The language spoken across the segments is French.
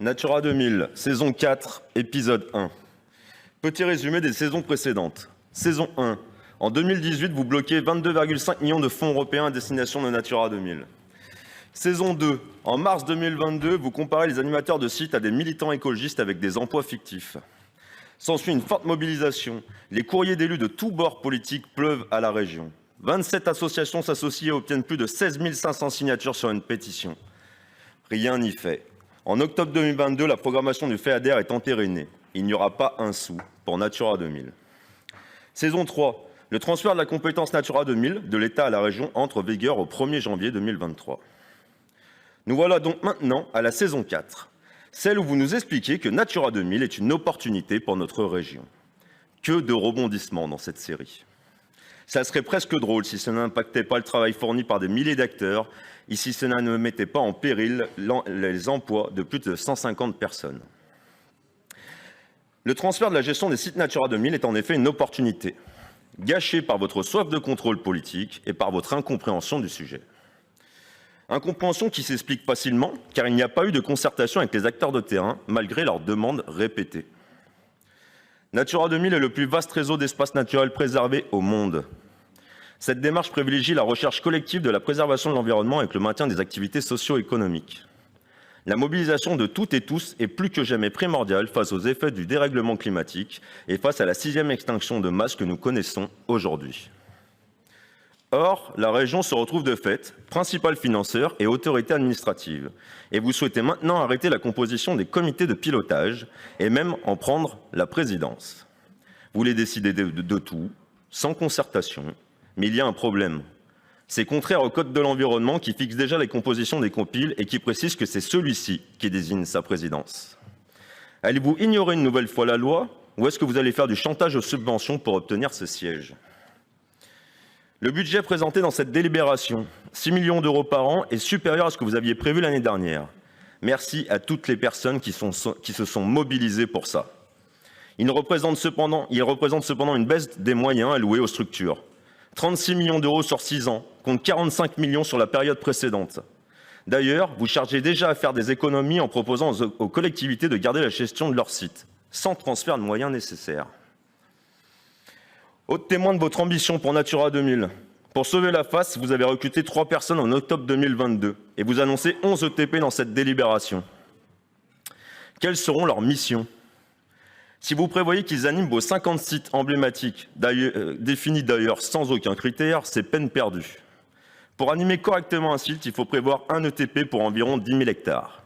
Natura 2000, saison 4, épisode 1. Petit résumé des saisons précédentes. Saison 1. En 2018, vous bloquez 22,5 millions de fonds européens à destination de Natura 2000. Saison 2. En mars 2022, vous comparez les animateurs de sites à des militants écologistes avec des emplois fictifs. S'ensuit une forte mobilisation. Les courriers d'élus de tous bords politiques pleuvent à la région. 27 associations s'associent et obtiennent plus de 16 500 signatures sur une pétition. Rien n'y fait. En octobre 2022, la programmation du FEADER est entérinée. Il n'y aura pas un sou pour Natura 2000. Saison 3. Le transfert de la compétence Natura 2000 de l'État à la région entre en vigueur au 1er janvier 2023. Nous voilà donc maintenant à la saison 4, celle où vous nous expliquez que Natura 2000 est une opportunité pour notre région. Que de rebondissements dans cette série. Ça serait presque drôle si cela n'impactait pas le travail fourni par des milliers d'acteurs et si cela ne mettait pas en péril les emplois de plus de 150 personnes. Le transfert de la gestion des sites Natura 2000 est en effet une opportunité, gâchée par votre soif de contrôle politique et par votre incompréhension du sujet. Incompréhension qui s'explique facilement, car il n'y a pas eu de concertation avec les acteurs de terrain, malgré leurs demandes répétées. Natura 2000 est le plus vaste réseau d'espaces naturels préservés au monde. Cette démarche privilégie la recherche collective de la préservation de l'environnement avec le maintien des activités socio-économiques. La mobilisation de toutes et tous est plus que jamais primordiale face aux effets du dérèglement climatique et face à la 6e extinction de masse que nous connaissons aujourd'hui. Or, la région se retrouve de fait principal financeur et autorité administrative, et vous souhaitez maintenant arrêter la composition des comités de pilotage et même en prendre la présidence. Vous voulez décider de tout, sans concertation, mais il y a un problème. C'est contraire au Code de l'environnement qui fixe déjà les compositions des compiles et qui précise que c'est celui-ci qui désigne sa présidence. Allez-vous ignorer une nouvelle fois la loi, ou est-ce que vous allez faire du chantage aux subventions pour obtenir ce siège ? Le budget présenté dans cette délibération, 6 millions d'euros par an, est supérieur à ce que vous aviez prévu l'année dernière. Merci à toutes les personnes qui se sont mobilisées pour ça. Il représente cependant une baisse des moyens alloués aux structures. 36 millions d'euros sur 6 ans, contre 45 millions sur la période précédente. D'ailleurs, vous chargez déjà à faire des économies en proposant aux collectivités de garder la gestion de leurs sites, sans transfert de moyens nécessaires. Autre témoin de votre ambition pour Natura 2000. Pour sauver la face, vous avez recruté 3 personnes en octobre 2022 et vous annoncez 11 ETP dans cette délibération. Quelles seront leurs missions ? Si vous prévoyez qu'ils animent vos 50 sites emblématiques, définis d'ailleurs sans aucun critère, c'est peine perdue. Pour animer correctement un site, il faut prévoir un ETP pour environ 10 000 hectares.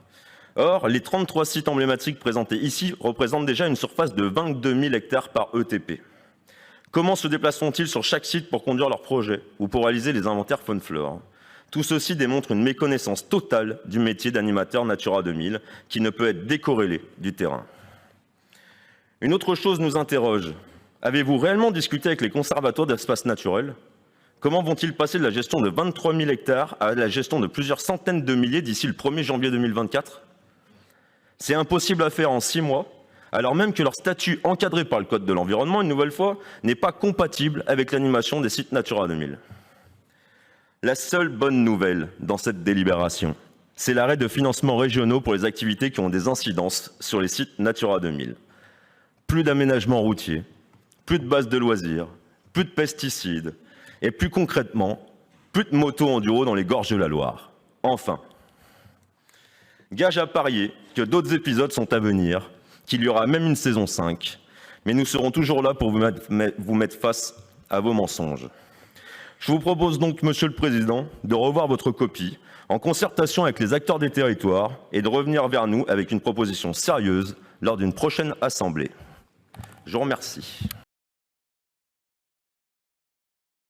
Or, les 33 sites emblématiques présentés ici représentent déjà une surface de 22 000 hectares par ETP. Comment se déplaceront-ils sur chaque site pour conduire leur projet ou pour réaliser les inventaires faune-flore ? Tout ceci démontre une méconnaissance totale du métier d'animateur Natura 2000 qui ne peut être décorrélé du terrain. Une autre chose nous interroge. Avez-vous réellement discuté avec les conservateurs d'espaces naturels ? Comment vont-ils passer de la gestion de 23 000 hectares à la gestion de plusieurs centaines de milliers d'ici le 1er janvier 2024 ? C'est impossible à faire en 6 mois, alors même que leur statut encadré par le Code de l'environnement, une nouvelle fois, n'est pas compatible avec l'animation des sites Natura 2000. La seule bonne nouvelle dans cette délibération, c'est l'arrêt de financements régionaux pour les activités qui ont des incidences sur les sites Natura 2000. Plus d'aménagements routiers, plus de bases de loisirs, plus de pesticides, et plus concrètement, plus de motos enduro dans les gorges de la Loire. Enfin, gage à parier que d'autres épisodes sont à venir, qu'il y aura même une saison 5, mais nous serons toujours là pour vous mettre face à vos mensonges. Je vous propose donc, Monsieur le Président, de revoir votre copie en concertation avec les acteurs des territoires et de revenir vers nous avec une proposition sérieuse lors d'une prochaine assemblée. Je vous remercie.